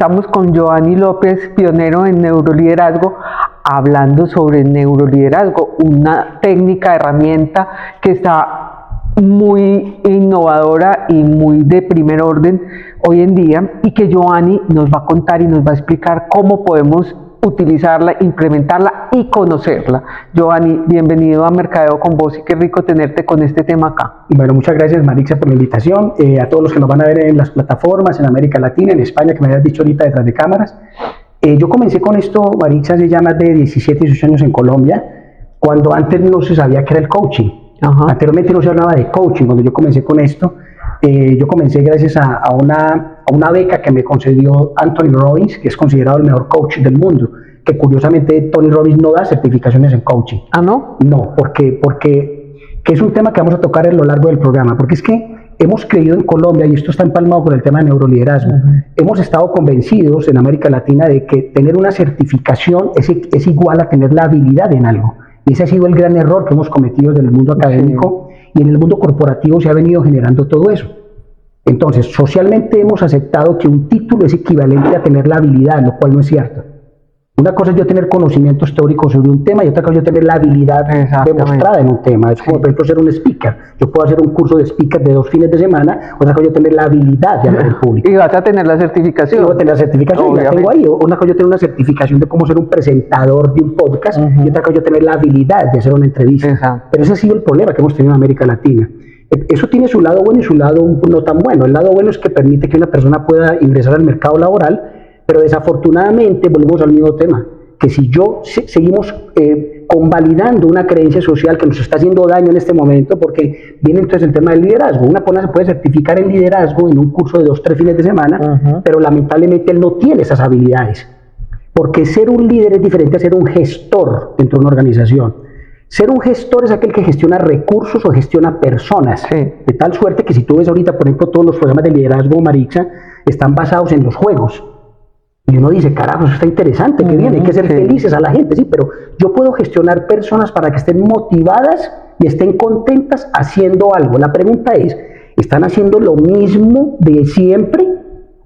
estamos con Giovanni López, pionero en neuroliderazgo, hablando sobre neuroliderazgo, una técnica, herramienta que está muy innovadora y muy de primer orden hoy en día, y que Giovanni nos va a contar y nos va a explicar cómo podemos utilizarla, implementarla y conocerla. Giovanni, bienvenido a Mercadeo con Vos, y qué rico tenerte con este tema acá. Bueno, muchas gracias, Marixa, por la invitación. A todos los que nos van a ver en las plataformas, en América Latina, en España, que me habías dicho ahorita detrás de cámaras. Yo comencé con esto, Marixa, hace ya más de 17, 18 años en Colombia, cuando antes no se sabía qué era el coaching. Ajá. Anteriormente no se hablaba de coaching. Cuando yo comencé con esto, yo comencé gracias a una beca que me concedió Anthony Robbins, que es considerado el mejor coach del mundo, que curiosamente Tony Robbins no da certificaciones en coaching. ¿Ah, no? No, porque que es un tema que vamos a tocar a lo largo del programa, porque es que hemos creído en Colombia, y esto está empalmado con el tema de neuroliderazgo, hemos estado convencidos en América Latina de que tener una certificación es igual a tener la habilidad en algo. Y ese ha sido el gran error que hemos cometido en el mundo académico, y en el mundo corporativo se ha venido generando todo eso. Entonces, socialmente hemos aceptado que un título es equivalente a tener la habilidad, lo cual no es cierto. Una cosa es yo tener conocimientos teóricos sobre un tema, y otra cosa es yo tener la habilidad demostrada en un tema. Es como, por ejemplo, ser un speaker. Yo puedo hacer un curso de speaker de 2 fines de semana, otra cosa es yo tener la habilidad de hablar en público. Y vas a tener la certificación. Y voy a tener la certificación, ya tengo ahí. Una cosa es yo tener una certificación de cómo ser un presentador de un podcast, y otra cosa es yo tener la habilidad de hacer una entrevista. Pero ese ha sido el problema que hemos tenido en América Latina. Eso tiene su lado bueno y su lado no tan bueno. El lado bueno es que permite que una persona pueda ingresar al mercado laboral, pero desafortunadamente volvemos al mismo tema, que si yo seguimos convalidando una creencia social que nos está haciendo daño en este momento, porque viene entonces el tema del liderazgo. Una persona se puede certificar en liderazgo en un curso de 2, 3 fines de semana, pero lamentablemente él no tiene esas habilidades, porque ser un líder es diferente a ser un gestor dentro de una organización. Ser un gestor es aquel que gestiona recursos o gestiona personas, de tal suerte que si tú ves ahorita, por ejemplo, todos los programas de liderazgo, Marixa, están basados en los juegos. Y uno dice, carajo, eso está interesante, que bien, hay que ser felices a la gente, sí, pero yo puedo gestionar personas para que estén motivadas y estén contentas haciendo algo. La pregunta es, ¿están haciendo lo mismo de siempre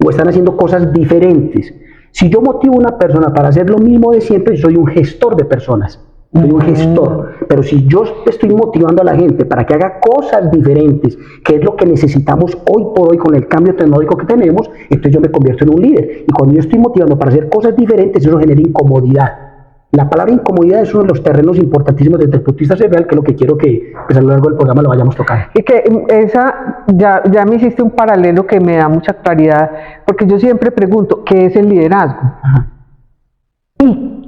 o están haciendo cosas diferentes? Si yo motivo a una persona para hacer lo mismo de siempre, soy un gestor de personas. Soy un gestor, pero si yo estoy motivando a la gente para que haga cosas diferentes, que es lo que necesitamos hoy por hoy con el cambio tecnológico que tenemos, entonces yo me convierto en un líder. Y cuando yo estoy motivando para hacer cosas diferentes, eso genera incomodidad. La palabra incomodidad es uno de los terrenos importantísimos desde el punto de vista cerebral, que es lo que quiero que pues, a lo largo del programa lo vayamos tocando. Y que ya me hiciste un paralelo que me da mucha claridad, porque yo siempre pregunto, ¿qué es el liderazgo? Ajá.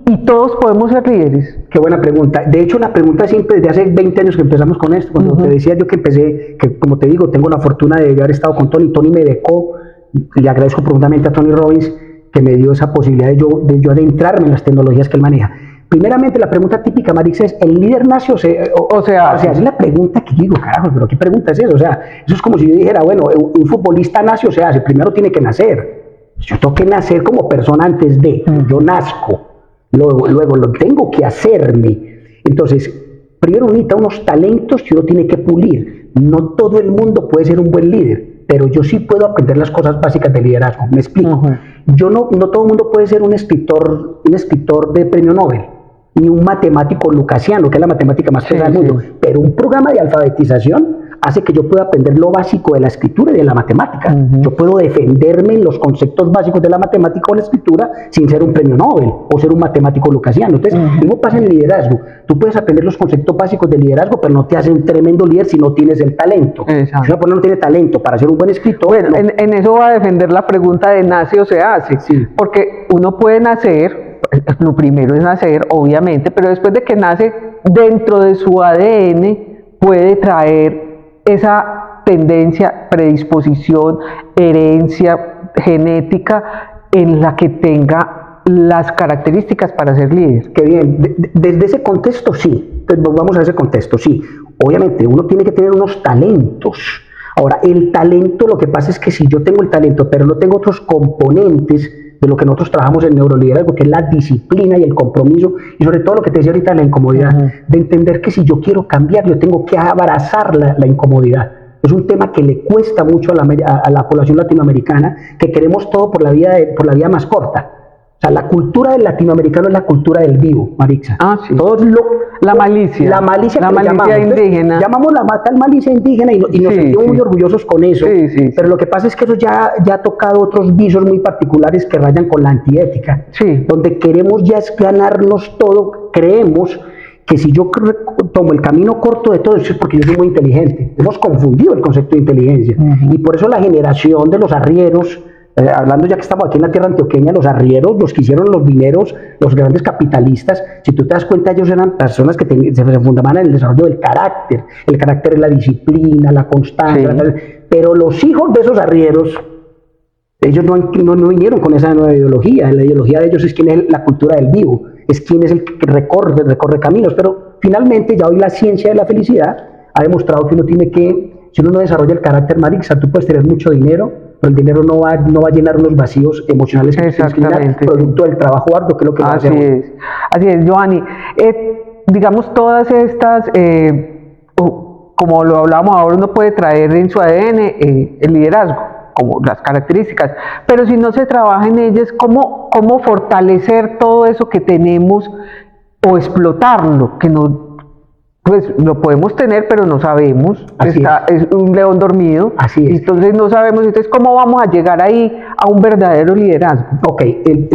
¿Y todos podemos ser líderes? Qué buena pregunta. De hecho, la pregunta siempre, desde hace 20 años que empezamos con esto, cuando te decía yo que empecé, que como te digo, tengo la fortuna de haber estado con Tony. Tony me becó, le agradezco profundamente a Tony Robbins que me dio esa posibilidad de yo adentrarme en las tecnologías que él maneja. Primeramente, la pregunta típica, Marixa, es, ¿el líder nace o sea, es la pregunta que yo digo, carajo, pero ¿qué pregunta es eso? O sea, eso es como si yo dijera, bueno, un futbolista nace o se hace, primero tiene que nacer. Yo tengo que nacer como persona antes de, yo nazco. Luego lo tengo que hacerme. Entonces, primero uno necesita unos talentos que uno tiene que pulir. No todo el mundo puede ser un buen líder, pero yo sí puedo aprender las cosas básicas de liderazgo. Me explico. No todo el mundo puede ser un escritor de premio Nobel, ni un matemático lucasiano, que es la matemática más pesada del mundo, pero un programa de alfabetización hace que yo pueda aprender lo básico de la escritura y de la matemática. Yo puedo defenderme en los conceptos básicos de la matemática o la escritura sin ser un premio Nobel o ser un matemático lucasiano. Entonces, mismo pasa en el liderazgo. Tú puedes aprender los conceptos básicos del liderazgo, pero no te hace un tremendo líder si no tienes el talento. Exacto. Si una persona no tiene talento para ser un buen escritor... Bueno, en eso va a defender la pregunta de nace o se hace. Sí. Porque uno puede nacer, lo primero es nacer, obviamente, pero después de que nace, dentro de su ADN puede traer esa tendencia, predisposición, herencia genética en la que tenga las características para ser líder. Qué bien, desde ese contexto sí, pues vamos a ese contexto, sí. Obviamente uno tiene que tener unos talentos. Ahora, el talento, lo que pasa es que si yo tengo el talento, pero no tengo otros componentes de lo que nosotros trabajamos en neuroliderazgo, que es la disciplina y el compromiso, y sobre todo lo que te decía ahorita, la incomodidad, de entender que si yo quiero cambiar, yo tengo que abrazar la incomodidad. Es un tema que le cuesta mucho a la población latinoamericana, que queremos todo por la vía más corta. O sea, la cultura del latinoamericano es la cultura del vivo, Marixa. Sí. La malicia. La malicia indígena. Llamamos tal malicia indígena y nos sentimos muy orgullosos con eso. Pero lo que pasa es que eso ya ha tocado otros visos muy particulares que rayan con la antiética. Donde queremos ya es ganarnos todo, creemos que si yo tomo el camino corto de todo eso es porque yo soy muy inteligente. Hemos confundido el concepto de inteligencia. Y por eso la generación de los arrieros, hablando ya que estamos aquí en la tierra antioqueña, los arrieros, los que hicieron los dineros, los grandes capitalistas, si tú te das cuenta, ellos eran personas que se fundaban en el desarrollo del carácter. El carácter es la disciplina, la constancia, pero los hijos de esos arrieros, ellos no vinieron con esa nueva ideología. La ideología de ellos es quién es la cultura del vivo, es quién es el que recorre caminos, pero finalmente ya hoy la ciencia de la felicidad ha demostrado que uno tiene que, si uno no desarrolla el carácter, Marixa, tú puedes tener mucho dinero, pero el dinero no va a llenar unos vacíos emocionales que tienes que llenar, producto del trabajo arduo, que es lo que va a hacer. Así es, Giovanni. Digamos, todas estas, como lo hablábamos ahora, uno puede traer en su ADN el liderazgo, como las características, pero si no se trabaja en ellas, ¿cómo fortalecer todo eso que tenemos o explotarlo? Que no, pues lo podemos tener, pero no sabemos. Es un león dormido. Así es. Entonces no sabemos. Entonces, ¿cómo vamos a llegar ahí a un verdadero liderazgo? Ok,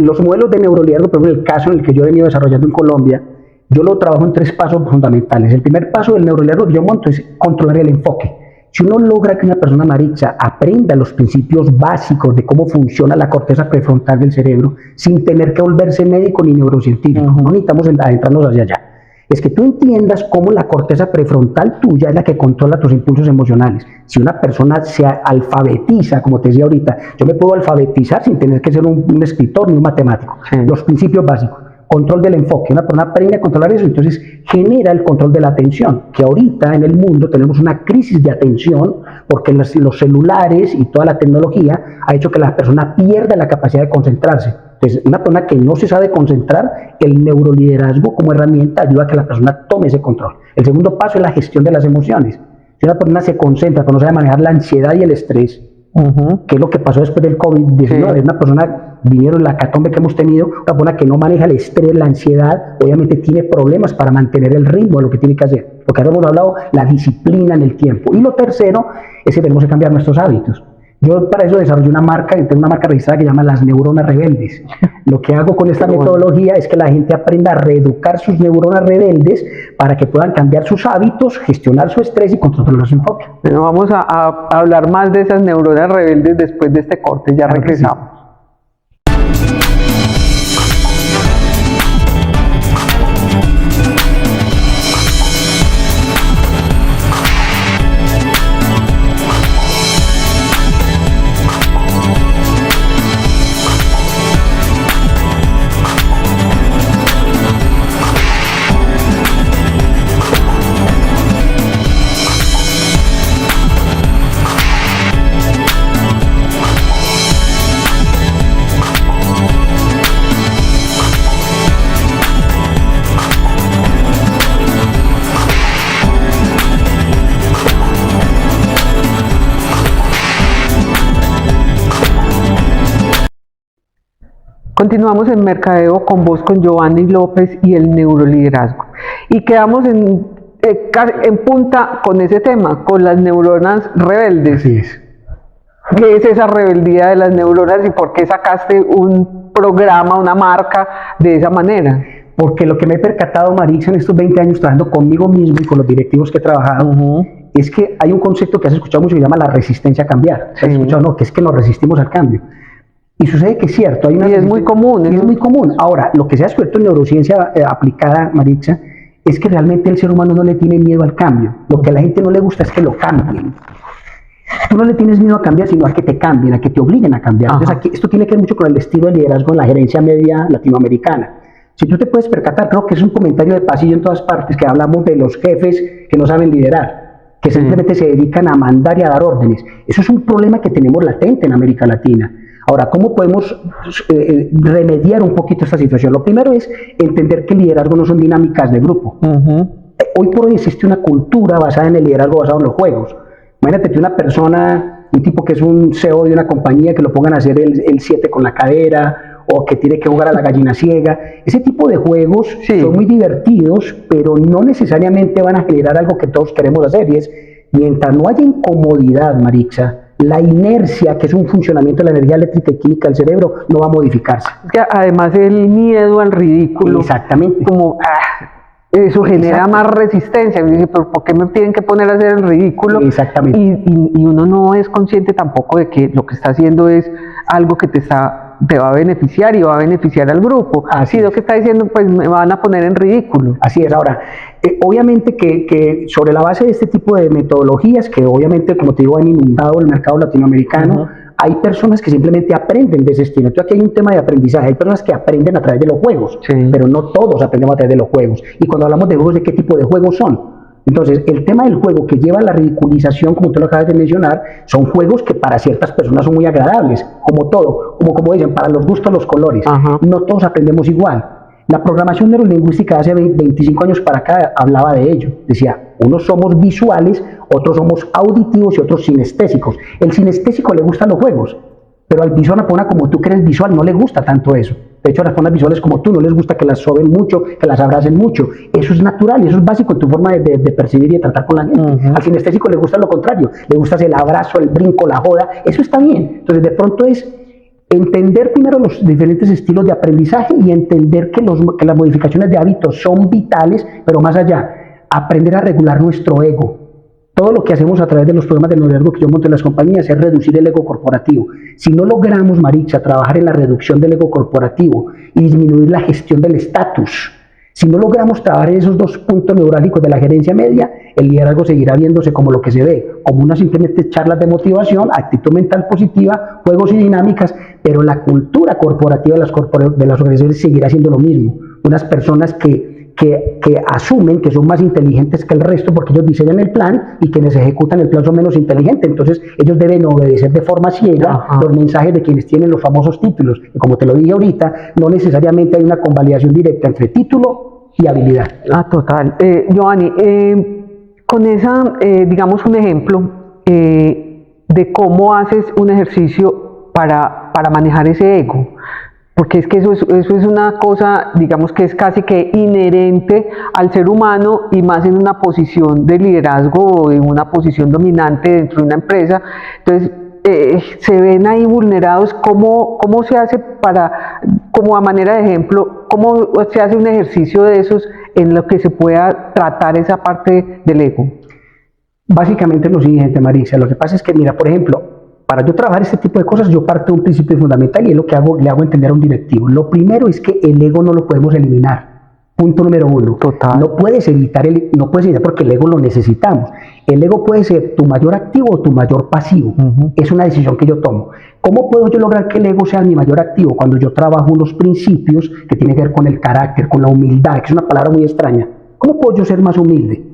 los modelos de neuroliderazgo, por ejemplo, el caso en el que yo he venido desarrollando en Colombia, yo lo trabajo en 3 pasos fundamentales. El primer paso del neuroliderazgo que yo monto es controlar el enfoque. Si uno logra que una persona, Marixa, aprenda los principios básicos de cómo funciona la corteza prefrontal del cerebro, sin tener que volverse médico ni neurocientífico, no necesitamos adentrarnos hacia allá. Es que tú entiendas cómo la corteza prefrontal tuya es la que controla tus impulsos emocionales. Si una persona se alfabetiza, como te decía ahorita, yo me puedo alfabetizar sin tener que ser un escritor ni un matemático. Los principios básicos. Control del enfoque. Una persona aprende a controlar eso, entonces genera el control de la atención, que ahorita en el mundo tenemos una crisis de atención porque los celulares y toda la tecnología ha hecho que la persona pierda la capacidad de concentrarse. Entonces, una persona que no se sabe concentrar, el neuroliderazgo como herramienta ayuda a que la persona tome ese control. El segundo paso es la gestión de las emociones. Si una persona se concentra, pero no sabe manejar la ansiedad y el estrés, que es lo que pasó después del COVID-19, es una persona, vinieron la hecatombe que hemos tenido, una persona que no maneja el estrés, la ansiedad, obviamente tiene problemas para mantener el ritmo de lo que tiene que hacer. Porque ahora hemos hablado, la disciplina en el tiempo. Y lo tercero es que tenemos que cambiar nuestros hábitos. Yo para eso desarrollé una marca, tengo una marca registrada que se llama Las Neuronas Rebeldes. Lo que hago con esta metodología es que la gente aprenda a reeducar sus neuronas rebeldes para que puedan cambiar sus hábitos, gestionar su estrés y controlar su enfoque. Bueno, vamos a hablar más de esas neuronas rebeldes después de este corte, ya regresamos. Continuamos en Mercadeo con vos, con Giovanni López y el neuroliderazgo. Y quedamos en punta con ese tema, con las neuronas rebeldes. Así es. ¿Qué es esa rebeldía de las neuronas y por qué sacaste un programa, una marca de esa manera? Porque lo que me he percatado, Marixa, en estos 20 años trabajando conmigo mismo y con los directivos que he trabajado, es que hay un concepto que has escuchado mucho que se llama la resistencia a cambiar. ¿Has escuchado? No, que es que nos resistimos al cambio. Y sucede que es cierto. Hay una y es muy común. Es muy común. Ahora, lo que se ha descubierto en neurociencia aplicada, Marixa, es que realmente el ser humano no le tiene miedo al cambio. Lo que a la gente no le gusta es que lo cambien. Tú no le tienes miedo a cambiar, sino a que te cambien, a que te obliguen a cambiar. Entonces, aquí, esto tiene que ver mucho con el estilo de liderazgo en la gerencia media latinoamericana. Si tú te puedes percatar, creo que es un comentario de pasillo en todas partes, que hablamos de los jefes que no saben liderar, que simplemente se dedican a mandar y a dar órdenes. Eso es un problema que tenemos latente en América Latina. Ahora, ¿cómo podemos remediar un poquito esta situación? Lo primero es entender que el liderazgo no son dinámicas de grupo. Hoy por hoy existe una cultura basada en el liderazgo basado en los juegos. Imagínate que una persona, un tipo que es un CEO de una compañía, que lo pongan a hacer el 7 con la cadera, o que tiene que jugar a la gallina ciega. Ese tipo de juegos son muy divertidos, pero no necesariamente van a generar algo que todos queremos hacer, y es, mientras no haya incomodidad, Marixa, la inercia, que es un funcionamiento de la energía eléctrica y química del cerebro, no va a modificarse. Además, el miedo al ridículo. Exactamente. Como, eso genera más resistencia. Y dice, ¿pero por qué me tienen que poner a hacer el ridículo? Exactamente. Y uno no es consciente tampoco de que lo que está haciendo es algo que te va a beneficiar y va a beneficiar al grupo. Así lo que está diciendo, pues me van a poner en ridículo. Así es. Ahora, obviamente que sobre la base de este tipo de metodologías, que obviamente, como te digo, han inundado el mercado latinoamericano, hay personas que simplemente aprenden de ese estilo. Entonces aquí hay un tema de aprendizaje. Hay personas que aprenden a través de los juegos, pero no todos aprendemos a través de los juegos. Y cuando hablamos de juegos, ¿de qué tipo de juegos son? Entonces, el tema del juego que lleva a la ridiculización, como tú lo acabas de mencionar, son juegos que para ciertas personas son muy agradables, como todo, como dicen, para los gustos los colores. No todos aprendemos igual. La programación neurolingüística hace 25 años para acá hablaba de ello. Decía, unos somos visuales, otros somos auditivos y otros sinestésicos. El sinestésico le gustan los juegos, pero al visual, a una persona como tú que eres visual, no le gusta tanto eso. De hecho, a las personas visuales como tú no les gusta que las soben mucho, que las abracen mucho. Eso es natural y eso es básico en tu forma de percibir y de tratar con la gente. Al sinestésico le gusta lo contrario. Le gusta el abrazo, el brinco, la joda. Eso está bien. Entonces, de pronto es entender primero los diferentes estilos de aprendizaje y entender que las modificaciones de hábitos son vitales, pero más allá, aprender a regular nuestro ego. Todo lo que hacemos a través de los programas de liderazgo que yo monto en las compañías es reducir el ego corporativo. Si no logramos, Marixa, trabajar en la reducción del ego corporativo y disminuir la gestión del estatus, si no logramos trabajar en esos dos puntos neurálgicos de la gerencia media, el liderazgo seguirá viéndose como lo que se ve, como unas simplemente charlas de motivación, actitud mental positiva, juegos y dinámicas, pero la cultura corporativa de las organizaciones seguirá siendo lo mismo. Unas personas que asumen que son más inteligentes que el resto porque ellos diseñan el plan y quienes ejecutan el plan son menos inteligentes. Entonces ellos deben obedecer de forma ciega los mensajes de quienes tienen los famosos títulos. Y como te lo dije ahorita, no necesariamente hay una convalidación directa entre título y habilidad. Total. Giovanni, con esa, digamos un ejemplo de cómo haces un ejercicio para manejar ese ego. Porque es que eso es una cosa, digamos que es casi que inherente al ser humano y más en una posición de liderazgo o en una posición dominante dentro de una empresa. Entonces, se ven ahí vulnerados. ¿Cómo se hace como a manera de ejemplo, cómo se hace un ejercicio de esos en lo que se pueda tratar esa parte del ego? Básicamente lo siguiente, Marixa. Lo que pasa es que, mira, por ejemplo, para yo trabajar este tipo de cosas, yo parto de un principio fundamental y es lo que le hago entender a un directivo. Lo primero es que el ego no lo podemos eliminar. Punto número uno. Total. No puedes evitar porque el ego lo necesitamos. El ego puede ser tu mayor activo o tu mayor pasivo. Es una decisión que yo tomo. ¿Cómo puedo yo lograr que el ego sea mi mayor activo? Cuando yo trabajo unos principios que tienen que ver con el carácter, con la humildad, que es una palabra muy extraña. ¿Cómo puedo yo ser más humilde?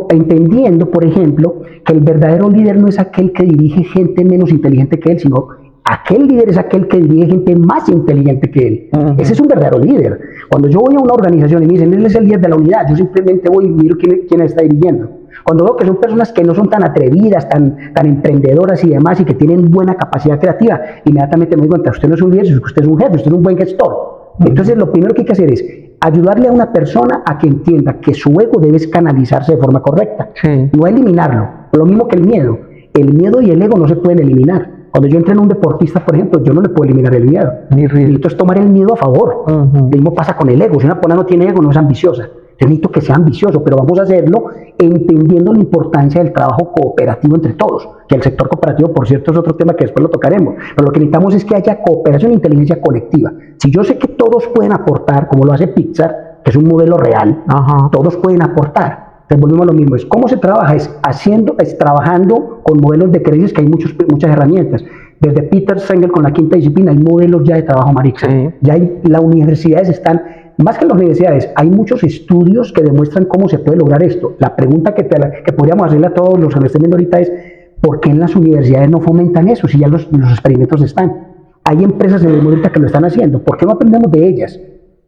Entendiendo, por ejemplo, que el verdadero líder no es aquel que dirige gente menos inteligente que él, sino aquel líder es aquel que dirige gente más inteligente que él. Ese es un verdadero líder. Cuando yo voy a una organización y me dicen, él es el líder de la unidad, yo simplemente voy y miro quién está dirigiendo. Cuando veo que son personas que no son tan atrevidas, tan emprendedoras y demás, y que tienen buena capacidad creativa, inmediatamente me doy cuenta, usted no es un líder, usted es un jefe, usted es un buen gestor. Entonces, lo primero que hay que hacer es ayudarle a una persona a que entienda que su ego debe canalizarse de forma correcta, no eliminarlo. Lo mismo que el miedo. El miedo y el ego no se pueden eliminar. Cuando yo entreno a un deportista, por ejemplo, yo no le puedo eliminar el miedo. Necesito es tomar el miedo a favor. Lo mismo pasa con el ego. Si una persona no tiene ego, no es ambiciosa. Yo necesito que sea ambicioso, pero vamos a hacerlo entendiendo la importancia del trabajo cooperativo entre todos. Que el sector cooperativo, por cierto, es otro tema que después lo tocaremos. Pero lo que necesitamos es que haya cooperación e inteligencia colectiva. Si yo sé que todos pueden aportar, como lo hace Pixar, que es un modelo real, todos pueden aportar. Entonces volvemos a lo mismo. ¿Cómo se trabaja? Es trabajando con modelos de creencias, que hay muchas herramientas. Desde Peter Senge con la quinta disciplina hay modelos ya de trabajo, Marixa. Ya las universidades están, más que las universidades, hay muchos estudios que demuestran cómo se puede lograr esto. La pregunta que podríamos hacerle a todos los que nos estén viendo ahorita es, ¿por qué en las universidades no fomentan eso si ya los experimentos están? Hay empresas en el mundo ahorita que lo están haciendo. ¿Por qué no aprendemos de ellas?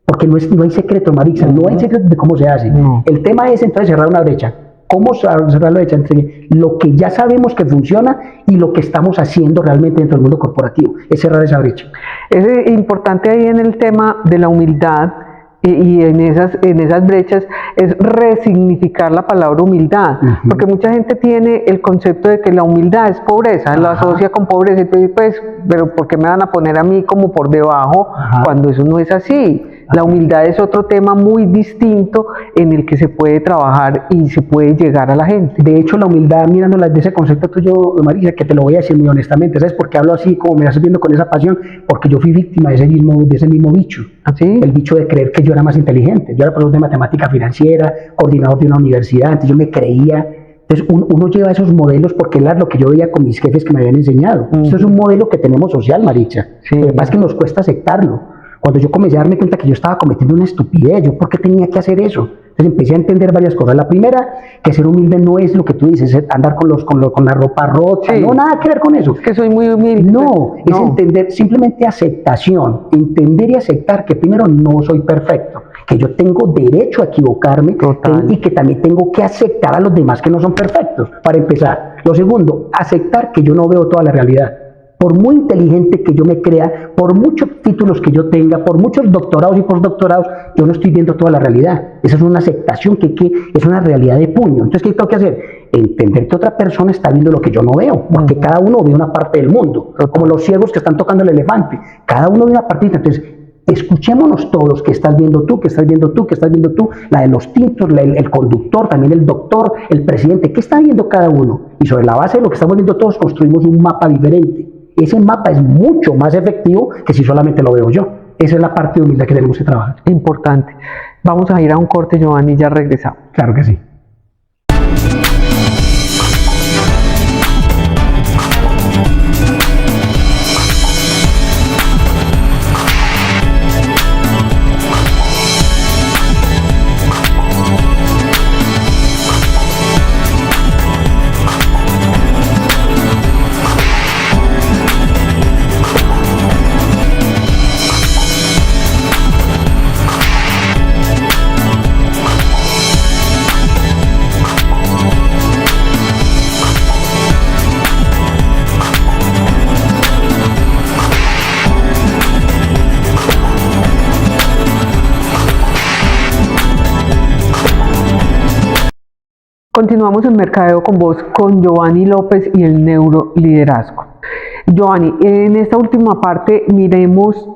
Porque no hay secreto, Marixa, no hay secreto de cómo se hace. El tema es entonces cerrar una brecha. ¿Cómo cerrar la brecha entre lo que ya sabemos que funciona y lo que estamos haciendo realmente dentro del mundo corporativo? Es cerrar esa brecha. Es importante ahí en el tema de la humildad y en esas brechas es resignificar la palabra humildad, porque mucha gente tiene el concepto de que la humildad es pobreza, lo asocia con pobreza, y pues, pero ¿por qué me van a poner a mí como por debajo cuando eso no es así? La humildad es otro tema muy distinto en el que se puede trabajar y se puede llegar a la gente. De hecho, la humildad, mirándola desde ese concepto tuyo, Marisa, que te lo voy a decir muy honestamente, ¿sabes por qué hablo así, como me estás viendo con esa pasión? Porque yo fui víctima de ese mismo bicho. ¿Así? El bicho de creer que yo era más inteligente. Yo era profesor de matemática financiera, coordinador de una universidad, entonces yo me creía. Entonces uno lleva esos modelos porque era lo que yo veía con mis jefes que me habían enseñado. Esto es un modelo que tenemos social, Maricha. Sí. Lo que pasa es que nos cuesta aceptarlo. Cuando yo comencé a darme cuenta que yo estaba cometiendo una estupidez, ¿yo por qué tenía que hacer eso? Entonces empecé a entender varias cosas. La primera, que ser humilde no es lo que tú dices, es andar con la ropa rota, no, nada que ver con eso. Es que soy muy humilde. No, es entender, simplemente aceptación, entender y aceptar que primero no soy perfecto, que yo tengo derecho a equivocarme y que también tengo que aceptar a los demás que no son perfectos, para empezar. Lo segundo, aceptar que yo no veo toda la realidad. Por muy inteligente que yo me crea, por muchos títulos que yo tenga, por muchos doctorados y postdoctorados, yo no estoy viendo toda la realidad. Esa es una aceptación que es una realidad de puño. Entonces, ¿qué tengo que hacer? Entender que otra persona está viendo lo que yo no veo, porque cada uno ve una parte del mundo, como los ciegos que están tocando el elefante. Cada uno ve una partita. Entonces, escuchémonos todos, que estás viendo tú, que estás viendo tú, que estás viendo tú, la de los tintos, el conductor, también el doctor, el presidente, ¿qué está viendo cada uno? Y sobre la base de lo que estamos viendo todos, construimos un mapa diferente. Ese mapa es mucho más efectivo que si solamente lo veo yo. Esa es la parte de humildad que tenemos que trabajar. Importante. Vamos a ir a un corte, Giovanni, y ya regresamos. Claro que sí. Continuamos en Mercadeo con Vos con Giovanni López y el neuroliderazgo. Giovanni, en esta última parte miremos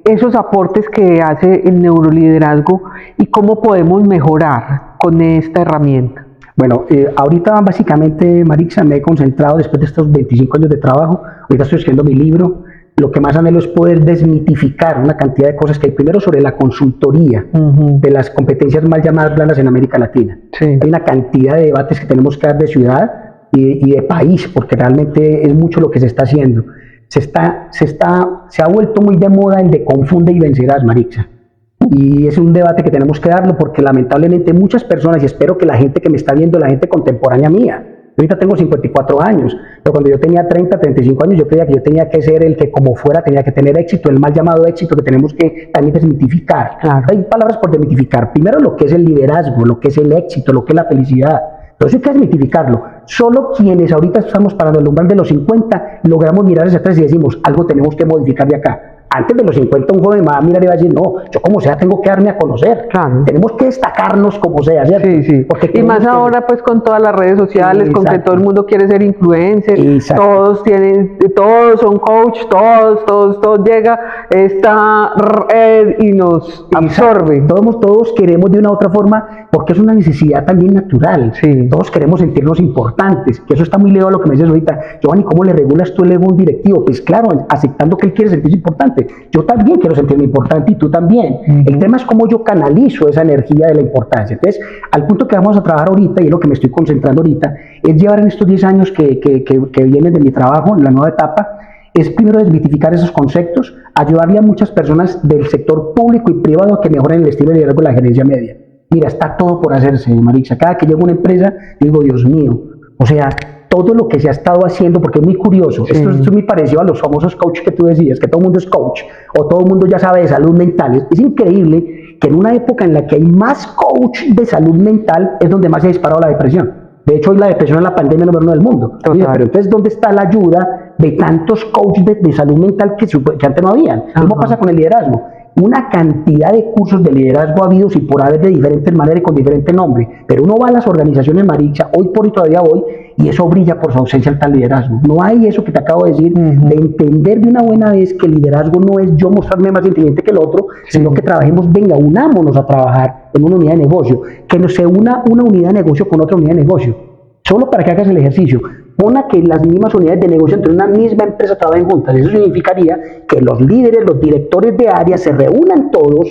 esos aportes que hace el neuroliderazgo y cómo podemos mejorar con esta herramienta. Bueno, ahorita básicamente, Marixa, me he concentrado después de estos 25 años de trabajo. Ahorita estoy escribiendo mi libro. Lo que más anhelo es poder desmitificar una cantidad de cosas que hay, primero sobre la consultoría, de las competencias mal llamadas blandas en América Latina. Hay una cantidad de debates que tenemos que dar de ciudad y de país, porque realmente es mucho lo que se está haciendo. Se ha vuelto muy de moda el de confunde y vencerás, Marixa. Y es un debate que tenemos que darlo porque lamentablemente muchas personas, y espero que la gente que me está viendo, la gente contemporánea mía, ahorita tengo 54 años, pero cuando yo tenía 30, 35 años, yo creía que yo tenía que ser el que como fuera tenía que tener éxito, el mal llamado éxito que tenemos que también desmitificar. Claro. Hay palabras por desmitificar. Primero lo que es el liderazgo, lo que es el éxito, lo que es la felicidad. Entonces hay que desmitificarlo. Solo quienes ahorita estamos parando el umbral de los 50, logramos mirar hacia atrás y decimos, algo tenemos que modificar de acá. Antes de los 50 un joven va a mirar y va a decir, no, yo como sea tengo que darme a conocer. Claro. Tenemos que destacarnos como sea, ¿cierto? Sí, sí. Porque y más ahora pues con todas las redes sociales, con que todo el mundo quiere ser influencer, todos son coach, todos llega esta red y nos absorbe. Todos queremos de una u otra forma, porque es una necesidad también natural. Sí. Todos queremos sentirnos importantes, que eso está muy lejos a lo que me dices ahorita. Giovanni, ¿cómo le regulas tú el ego a un directivo? Pues claro, aceptando que él quiere sentirse importante. Yo también quiero sentirme importante y tú también. El tema es cómo yo canalizo esa energía de la importancia. Entonces, al punto que vamos a trabajar ahorita, y es lo que me estoy concentrando ahorita, es llevar en estos 10 años que vienen de mi trabajo, en la nueva etapa, es primero desmitificar esos conceptos, ayudarle a muchas personas del sector público y privado a que mejoren el estilo de liderazgo de la gerencia media. Mira, está todo por hacerse, Marixa. Cada que llego a una empresa, digo, Dios mío, o sea, todo lo que se ha estado haciendo, porque es muy curioso, esto es muy parecido a los famosos coaches que tú decías, que todo el mundo es coach, o todo el mundo ya sabe de salud mental. Es increíble que en una época en la que hay más coach de salud mental es donde más se ha disparado la depresión. De hecho, hoy la depresión es la pandemia número 1 del mundo. Oye, pero entonces, ¿dónde está la ayuda de tantos coaches de salud mental que antes no habían? ¿Cómo pasa con el liderazgo? Una cantidad de cursos de liderazgo ha habido y por haber de diferentes maneras y con diferente nombre, pero uno va a las organizaciones, Marixa, hoy por hoy todavía hoy, y eso brilla por su ausencia al tal liderazgo. No hay eso que te acabo de decir, de entender de una buena vez que el liderazgo no es yo mostrarme más inteligente que el otro, sino que trabajemos, venga, unámonos a trabajar en una unidad de negocio, que no se una unidad de negocio con otra unidad de negocio, solo para que hagas el ejercicio. Pona que las mismas unidades de negocio entre una misma empresa trabajen juntas. Eso significaría que los líderes, los directores de área se reúnan todos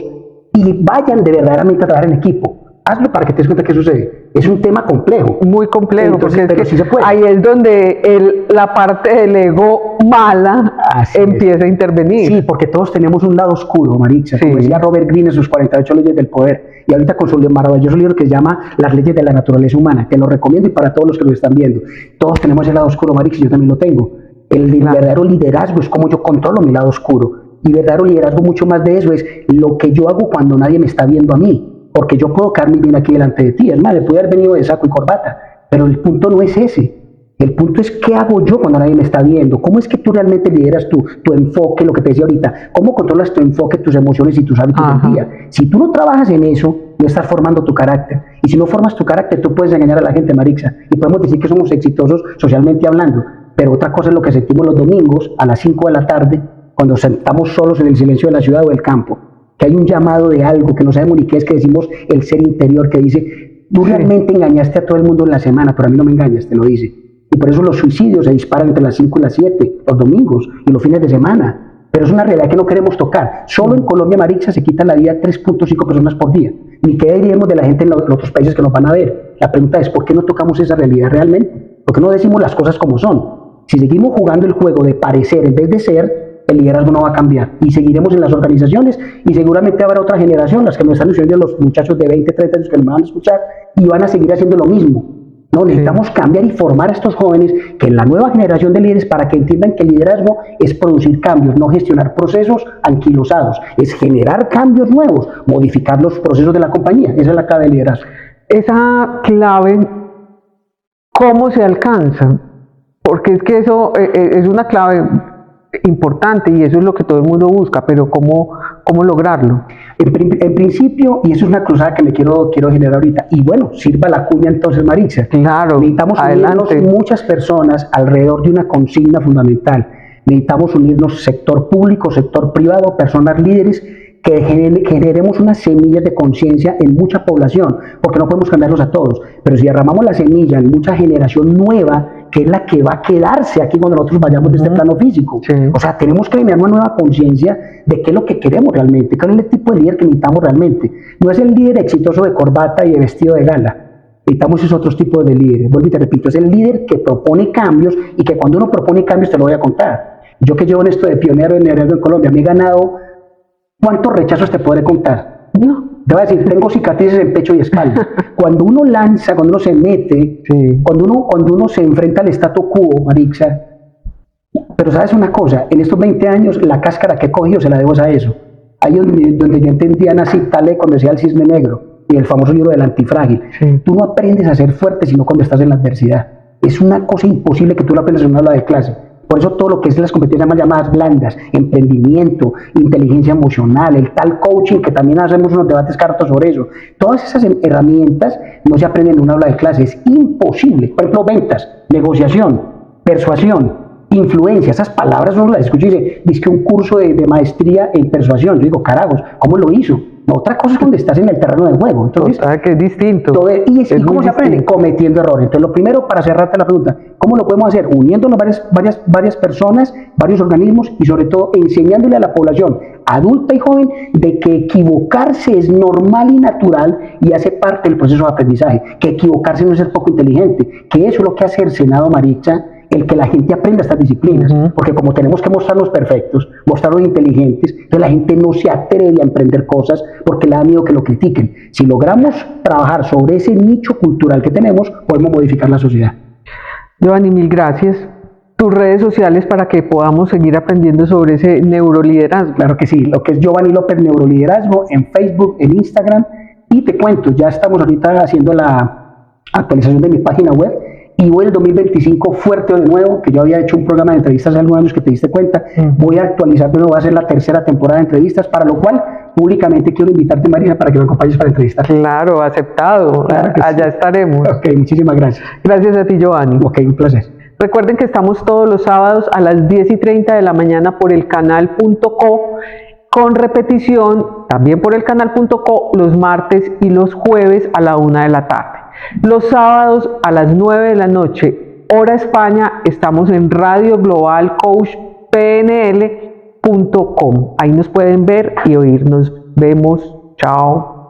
y vayan de verdaderamente a trabajar en equipo. Hazlo para que te des cuenta qué sucede. Es un tema complejo. Muy complejo, entonces, porque es que sí se puede. ahí es donde la parte del ego mala empieza a intervenir. Sí, porque todos tenemos un lado oscuro, Marixa. Como decía Robert Greene en sus 48 leyes del poder. Y ahorita con su maravilloso libro que se llama Las leyes de la naturaleza humana. Te lo recomiendo y para todos los que lo están viendo. Todos tenemos ese lado oscuro, Marixa, yo también lo tengo. El verdadero liderazgo es como yo controlo mi lado oscuro. Y verdadero liderazgo, mucho más de eso, es lo que yo hago cuando nadie me está viendo a mí. Porque yo puedo quedar muy bien aquí delante de ti. Es más, le pude haber venido de saco y corbata. Pero el punto no es ese. El punto es qué hago yo cuando nadie me está viendo. ¿Cómo es que tú realmente lideras tu enfoque, lo que te decía ahorita? ¿Cómo controlas tu enfoque, tus emociones y tus hábitos del día? Si tú no trabajas en eso, no estás formando tu carácter. Y si no formas tu carácter, tú puedes engañar a la gente, Marixa. Y podemos decir que somos exitosos socialmente hablando. Pero otra cosa es lo que sentimos los domingos a las 5 de la tarde, cuando estamos solos en el silencio de la ciudad o del campo. Que hay un llamado de algo que no sabemos ni qué es, que decimos el ser interior, que dice, tú realmente engañaste a todo el mundo en la semana, pero a mí no me engañas, te lo dice. Y por eso los suicidios se disparan entre las 5 y las 7, los domingos y los fines de semana. Pero es una realidad que no queremos tocar. Solo en Colombia, Marixa, se quitan la vida 3.5 personas por día. Ni qué diríamos de la gente en los otros países que nos van a ver. La pregunta es, ¿por qué no tocamos esa realidad realmente? ¿Por qué no decimos las cosas como son? Si seguimos jugando el juego de parecer en vez de ser, el liderazgo no va a cambiar y seguiremos en las organizaciones y seguramente habrá otra generación, las que nos están diciendo los muchachos de 20, 30 años que nos van a escuchar, y van a seguir haciendo lo mismo. No, necesitamos cambiar y formar a estos jóvenes, que en la nueva generación de líderes, para que entiendan que el liderazgo es producir cambios, no gestionar procesos anquilosados, es generar cambios nuevos, modificar los procesos de la compañía. Esa es la clave del liderazgo. Esa clave, ¿cómo se alcanza? Porque es que eso es una clave importante y eso es lo que todo el mundo busca, pero ¿cómo lograrlo? En principio, y eso es una cruzada que me quiero generar ahorita, y bueno, sirva la cuña entonces, Marixa. Claro, necesitamos unirnos muchas personas alrededor de una consigna fundamental. Necesitamos unirnos sector público, sector privado, personas líderes, que generemos unas semillas de conciencia en mucha población, porque no podemos cambiarlos a todos, pero si derramamos la semilla en mucha generación nueva, que es la que va a quedarse aquí cuando nosotros vayamos de este plano físico. O sea, tenemos que generar una nueva conciencia de qué es lo que queremos realmente, cuál es el tipo de líder que necesitamos realmente. No es el líder exitoso de corbata y de vestido de gala. Necesitamos esos otros tipos de líderes. Vuelvo y te repito, es el líder que propone cambios y que cuando uno propone cambios, te lo voy a contar. Yo que llevo en esto de pionero en liderazgo en Colombia, me he ganado, ¿cuántos rechazos te podré contar? No. Te voy a decir, tengo cicatrices en pecho y espalda. Cuando uno lanza, cuando uno se mete, cuando uno se enfrenta al statu quo, Marixa, pero sabes una cosa, en estos 20 años la cáscara que he cogido se la debo a eso. Ahí donde yo entendía a Nassim Taleb cuando decía el cisne negro y el famoso libro del antifrágil. Tú no aprendes a ser fuerte sino cuando estás en la adversidad. Es una cosa imposible que tú lo aprendas en una aula de clase. Por eso todo lo que es las competencias más llamadas blandas, emprendimiento, inteligencia emocional, el tal coaching, que también hacemos unos debates cartos sobre eso, todas esas herramientas no se aprenden en una aula de clase, es imposible. Por ejemplo, ventas, negociación, persuasión, influencia, esas palabras uno las escucha y dice que un curso de maestría en persuasión. Yo digo, carajos, ¿cómo lo hizo? No, otra cosa es cuando estás en el terreno de juego. Entonces, que es distinto. ¿Y cómo se aprende? Cometiendo errores. Entonces, lo primero, para cerrarte la pregunta, ¿cómo lo podemos hacer? Uniéndonos varias personas, varios organismos y sobre todo enseñándole a la población adulta y joven de que equivocarse es normal y natural y hace parte del proceso de aprendizaje, que equivocarse no es ser poco inteligente, que eso es lo que hace el Senado, Marixa, el que la gente aprenda estas disciplinas, porque como tenemos que mostrarnos perfectos, mostrarnos inteligentes, que la gente no se atreve a emprender cosas porque le da miedo que lo critiquen. Si logramos trabajar sobre ese nicho cultural que tenemos, podemos modificar la sociedad. Giovanni, mil gracias. tus redes sociales para que podamos seguir aprendiendo sobre ese neuroliderazgo. Claro que sí, lo que es Giovanni López Neuroliderazgo en Facebook, en Instagram, y te cuento, ya estamos ahorita haciendo la actualización de mi página web y voy el 2025 fuerte de nuevo, que yo había hecho un programa de entrevistas hace algunos años que te diste cuenta, voy a actualizar de nuevo, voy a hacer la tercera temporada de entrevistas, para lo cual públicamente quiero invitarte, Marina, para que me acompañes para entrevistar. Claro, aceptado, Claro que allá sí. estaremos. Ok, muchísimas gracias. Gracias a ti, Giovanni. Ok, un placer. Recuerden que estamos todos los sábados a las 10:30 de la mañana por el canal.co, con repetición también por el canal.co los martes y los jueves a la 1 de la tarde. Los sábados a las 9 de la noche, hora España, estamos en Radio Global Coach PNL.com. Ahí nos pueden ver y oír. Nos vemos. Chao.